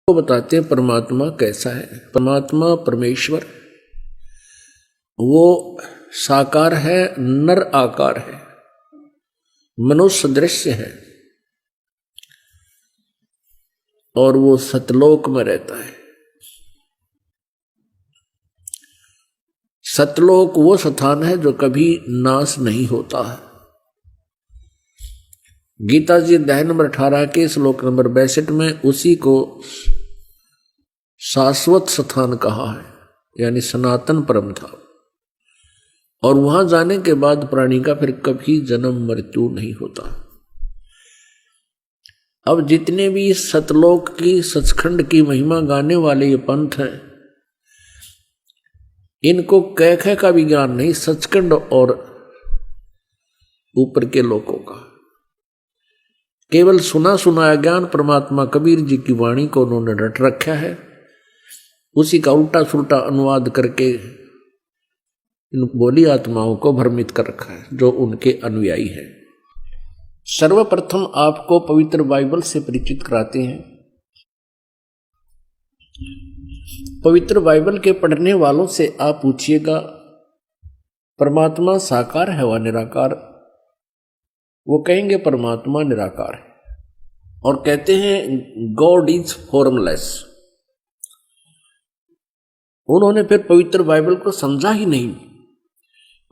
को बताते हैं परमात्मा कैसा है। परमात्मा परमेश्वर वो साकार है, नर आकार है, मनुष्य दृश्य है और वो सतलोक में रहता है। सतलोक वो स्थान है जो कभी नाश नहीं होता है। गीता जी अध्याय नंबर 18 के श्लोक नंबर 62 में उसी को शाश्वत स्थान कहा है, यानी सनातन परम था। और वहां जाने के बाद प्राणी का फिर कभी जन्म मृत्यु नहीं होता। अब जितने भी सतलोक की सचखंड की महिमा गाने वाले ये पंथ हैं, इनको कह का भी ज्ञान नहीं, सचखंड और ऊपर के लोकों का केवल सुना सुनाया ज्ञान परमात्मा कबीर जी की वाणी को उन्होंने रट रखा है। उसी का उल्टा सुल्टा अनुवाद करके इन बोली आत्माओं को भ्रमित कर रखा है जो उनके अनुयायी हैं। सर्वप्रथम आपको पवित्र बाइबल से परिचित कराते हैं। पवित्र बाइबल के पढ़ने वालों से आप पूछिएगा परमात्मा साकार है व निराकार? वो कहेंगे परमात्मा निराकार है और कहते हैं गॉड इज फॉर्मलेस। उन्होंने फिर पवित्र बाइबल को समझा ही नहीं।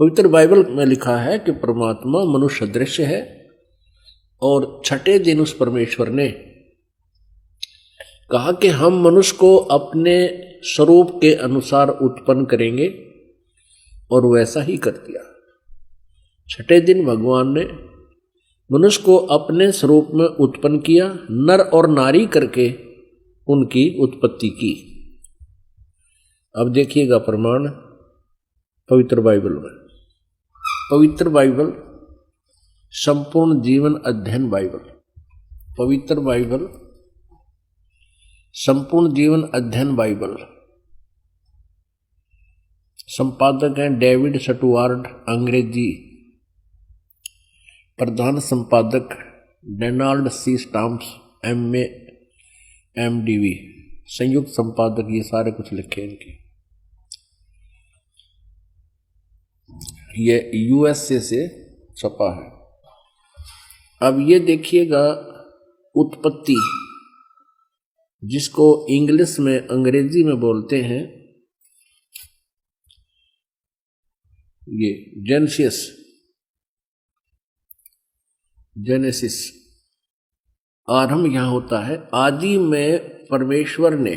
पवित्र बाइबल में लिखा है कि परमात्मा मनुष्य दृश्य है और छठे दिन उस परमेश्वर ने कहा कि हम मनुष्य को अपने स्वरूप के अनुसार उत्पन्न करेंगे और वैसा ही कर दिया। छठे दिन भगवान ने मनुष्य को अपने स्वरूप में उत्पन्न किया, नर और नारी करके उनकी उत्पत्ति की। अब देखिएगा प्रमाण पवित्र बाइबल में। पवित्र बाइबल संपूर्ण जीवन अध्ययन बाइबल, पवित्र बाइबल संपूर्ण जीवन अध्ययन बाइबल, संपादक हैं डेविड स्टुअर्ट, अंग्रेजी, प्रधान संपादक Donald C Stamps, MA MDV, संयुक्त संपादक, ये सारे कुछ लिखे इनके। ये USA से छपा है। अब ये देखिएगा उत्पत्ति, जिसको इंग्लिश में अंग्रेजी में बोलते हैं ये जेनेसिस। आरंभ यहां होता है, आदि में परमेश्वर ने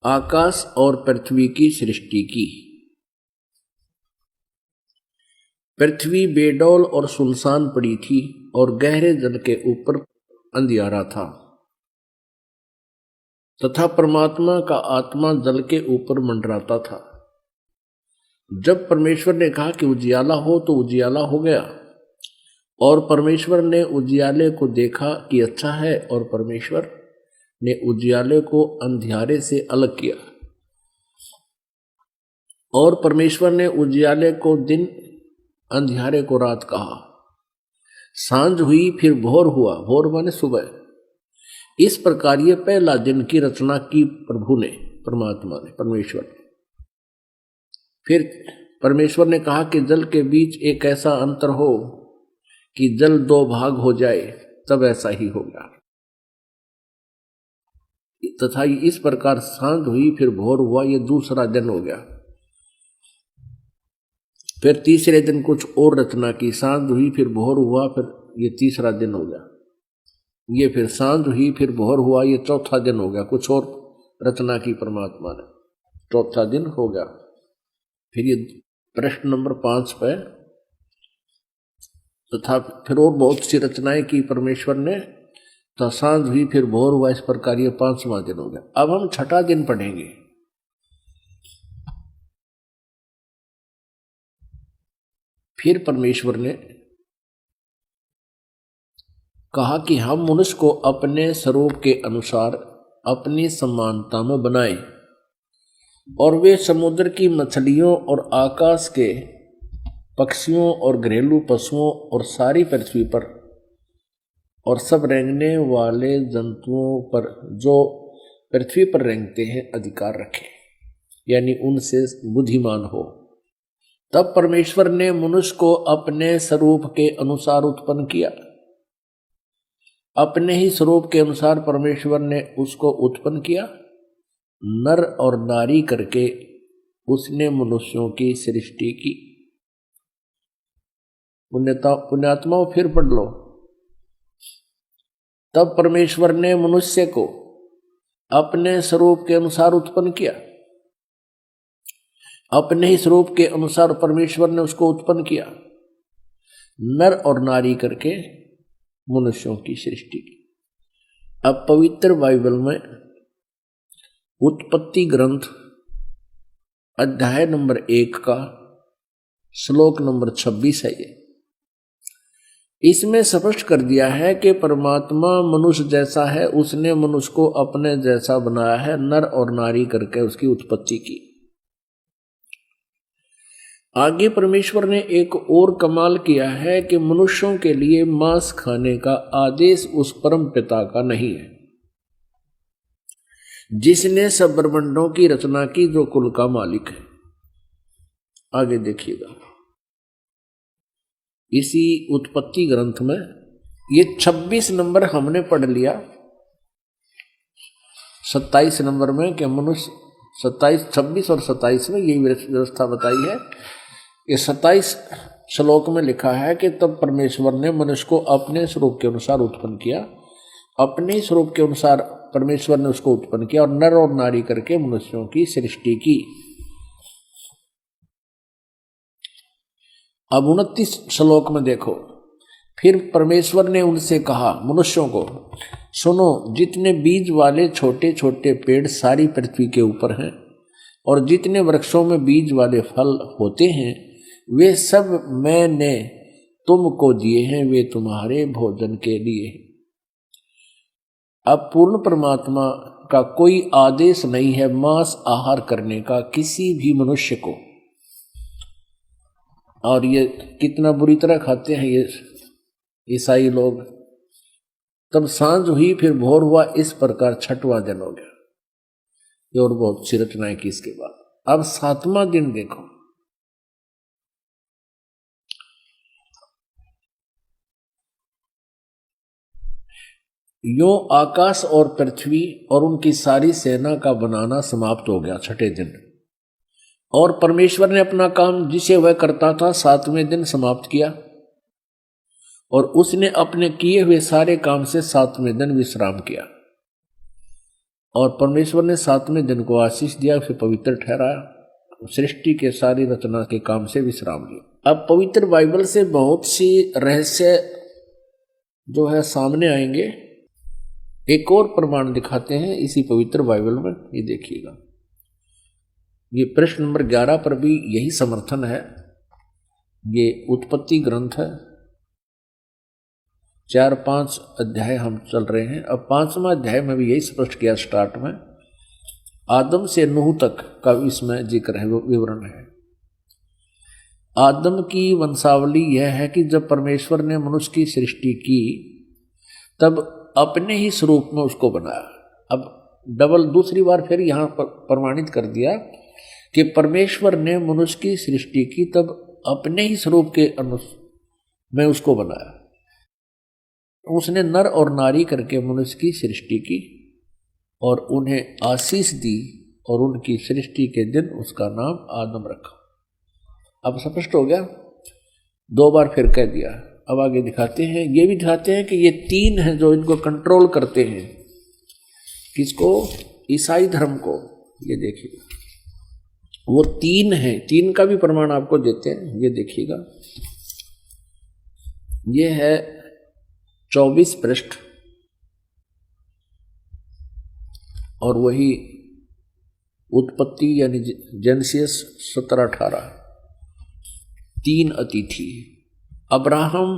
आकाश और पृथ्वी की सृष्टि की। पृथ्वी बेडौल और सुनसान पड़ी थी और गहरे जल के ऊपर अंधियारा था तथा परमात्मा का आत्मा जल के ऊपर मंडराता था। जब परमेश्वर ने कहा कि उजियाला हो तो उजियाला हो गया और परमेश्वर ने उजियाले को देखा कि अच्छा है और परमेश्वर ने उजियाले को अंधियारे से अलग किया और परमेश्वर ने उजियाले को दिन, अंधियारे को रात कहा। सांझ हुई फिर भोर हुआ, भोर माने सुबह। इस प्रकार ये पहला दिन की रचना की प्रभु ने, परमात्मा ने, परमेश्वर ने। फिर परमेश्वर ने कहा कि जल के बीच एक ऐसा अंतर हो कि जल दो भाग हो जाए, तब ऐसा ही होगा। तथा इस प्रकार सांझ हुई फिर भोर हुआ, ये दूसरा दिन हो गया। फिर तीसरे दिन कुछ और रचना की, सांझ हुई फिर भोर हुआ, फिर ये तीसरा दिन हो गया। ये फिर सांझ हुई फिर भोर हुआ, ये चौथा दिन हो गया। कुछ और रचना की परमात्मा ने, चौथा दिन हो गया। फिर ये प्रश्न नंबर 5 पे, तथा फिर और बहुत सी रचनाएं की परमेश्वर ने, तो सांझ हुई फिर भोर हुआ, इस प्रकार ये 5वां दिन हो गया। अब हम छठा दिन पढ़ेंगे। फिर परमेश्वर ने कहा कि हम मनुष्य को अपने स्वरूप के अनुसार अपनी समानता में बनाएं और वे समुद्र की मछलियों और आकाश के पक्षियों और घरेलू पशुओं और सारी पृथ्वी पर और सब रेंगने वाले जंतुओं पर जो पृथ्वी पर रेंगते हैं अधिकार रखे, यानी उनसे बुद्धिमान हो। तब परमेश्वर ने मनुष्य को अपने स्वरूप के अनुसार उत्पन्न किया। अपने ही स्वरूप के अनुसार परमेश्वर ने उसको उत्पन्न किया, नर और नारी करके उसने मनुष्यों की सृष्टि की। पुण्यात्माओं फिर पढ़ लो। तब परमेश्वर ने मनुष्य को अपने स्वरूप के अनुसार उत्पन्न किया। अपने ही स्वरूप के अनुसार परमेश्वर ने उसको उत्पन्न किया, नर और नारी करके मनुष्यों की सृष्टि की। अब पवित्र बाइबल में उत्पत्ति ग्रंथ अध्याय नंबर 1 का श्लोक नंबर 26 है। ये इसमें स्पष्ट कर दिया है कि परमात्मा मनुष्य जैसा है, उसने मनुष्य को अपने जैसा बनाया है, नर और नारी करके उसकी उत्पत्ति की। आगे परमेश्वर ने एक और कमाल किया है कि मनुष्यों के लिए मांस खाने का आदेश उस परम पिता का नहीं है जिसने सब ब्रह्मांडों की रचना की, जो कुल का मालिक है। आगे देखिएगा, इसी उत्पत्ति ग्रंथ में ये 26 नंबर हमने पढ़ लिया। 27 नंबर में कि मनुष्य 27, 26 और 27 में यही व्यवस्था बताई है। ये 27 श्लोक में लिखा है कि तब परमेश्वर ने मनुष्य को अपने स्वरूप के अनुसार उत्पन्न किया। अपने स्वरूप के अनुसार परमेश्वर ने उसको उत्पन्न किया और नर और नारी करके मनुष्यों की सृष्टि की। अब 29 श्लोक में देखो, फिर परमेश्वर ने उनसे कहा, मनुष्यों को, सुनो, जितने बीज वाले छोटे छोटे पेड़ सारी पृथ्वी के ऊपर हैं और जितने वृक्षों में बीज वाले फल होते हैं, वे सब मैंने तुमको दिए हैं, वे तुम्हारे भोजन के लिए। अब पूर्ण परमात्मा का कोई आदेश नहीं है मांस आहार करने का किसी भी मनुष्य को। और ये कितना बुरी तरह खाते हैं ये ईसाई लोग। तब सांझ हुई, फिर भोर हुआ, इस प्रकार 6वां दिन हो गया। ये और बहुत सी रचनाएं की इसके बाद। अब 7वां दिन देखो, यों आकाश और पृथ्वी और उनकी सारी सेना का बनाना समाप्त हो गया 6ठे दिन। और परमेश्वर ने अपना काम जिसे वह करता था 7वें दिन समाप्त किया और उसने अपने किए हुए सारे काम से 7वें दिन विश्राम किया। और परमेश्वर ने 7वें दिन को आशीष दिया, उसे पवित्र ठहराया, सृष्टि के सारी रचना के काम से विश्राम लिया। अब पवित्र बाइबल से बहुत सी रहस्य जो है सामने आएंगे। एक और प्रमाण दिखाते हैं इसी पवित्र बाइबल में, ये देखिएगा। ये प्रश्न नंबर 11 पर भी यही समर्थन है। ये उत्पत्ति ग्रंथ है, 4-5 अध्याय हम चल रहे हैं। अब 5वां अध्याय में भी यही स्पष्ट किया स्टार्ट में, आदम से नूह तक का इसमें जिक्र है, विवरण है। आदम की वंशावली यह है कि जब परमेश्वर ने मनुष्य की सृष्टि की तब अपने ही स्वरूप में उसको बनाया। अब डबल दूसरी बार फिर यहां पर प्रमाणित कर दिया कि परमेश्वर ने मनुष्य की सृष्टि की तब अपने ही स्वरूप के अनुसार में उसको बनाया। उसने नर और नारी करके मनुष्य की सृष्टि की और उन्हें आशीष दी और उनकी सृष्टि के दिन उसका नाम आदम रखा। अब स्पष्ट हो गया, 2 बार फिर कह दिया। अब आगे दिखाते हैं, ये भी दिखाते हैं कि ये 3 हैं जो इनको कंट्रोल करते हैं। किसको? ईसाई धर्म को। ये देखिए, वो 3 हैं, 3 का भी प्रमाण आपको देते हैं। ये देखिएगा, ये है 24 पृष्ठ और वही उत्पत्ति यानी जेनेसिस 17-18। 3 अतिथि। अब्राहम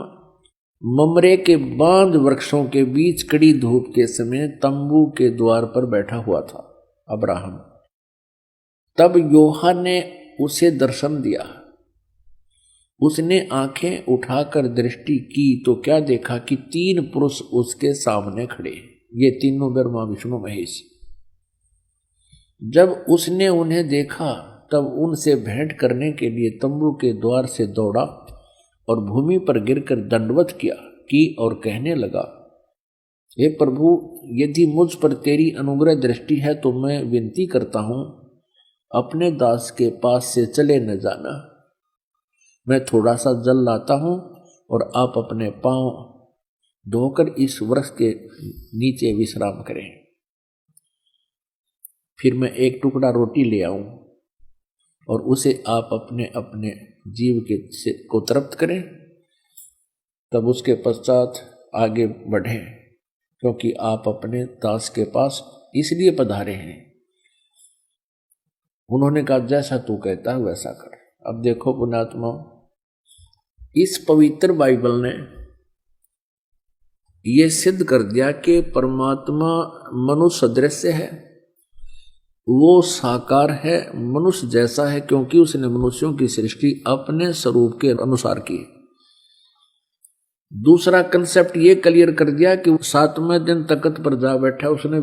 ममरे के बांज वृक्षों के बीच कड़ी धूप के समय तंबू के द्वार पर बैठा हुआ था अब्राहम। तब यूहन्ना ने उसे दर्शन दिया। उसने आंखें उठाकर दृष्टि की तो क्या देखा कि 3 पुरुष उसके सामने खड़े। ये तीनों ब्रह्मा विष्णु महेश। जब उसने उन्हें देखा तब उनसे भेंट करने के लिए तंबू के द्वार से दौड़ा और भूमि पर गिरकर दंडवत किया और कहने लगा, हे प्रभु, यदि मुझ पर तेरी अनुग्रह दृष्टि है तो मैं विनती करता हूं, अपने दास के पास से चले न जाना। मैं थोड़ा सा जल लाता हूं और आप अपने पांव धोकर इस वृक्ष के नीचे विश्राम करें। फिर मैं एक टुकड़ा रोटी ले आऊं और उसे आप अपने अपने जीव को तृप्त करें, तब उसके पश्चात आगे बढ़ें, क्योंकि आप अपने दास के पास इसलिए पधारे हैं। उन्होंने कहा, जैसा तू कहता है वैसा कर। अब देखो पुण्यात्मा, इस पवित्र बाइबल ने यह सिद्ध कर दिया कि परमात्मा मनुष्य सदृश है, वो साकार है, मनुष्य जैसा है, क्योंकि उसने मनुष्यों की सृष्टि अपने स्वरूप के अनुसार की। दूसरा कंसेप्ट ये क्लियर कर दिया कि 7वें दिन तख्त पर जा बैठा, उसने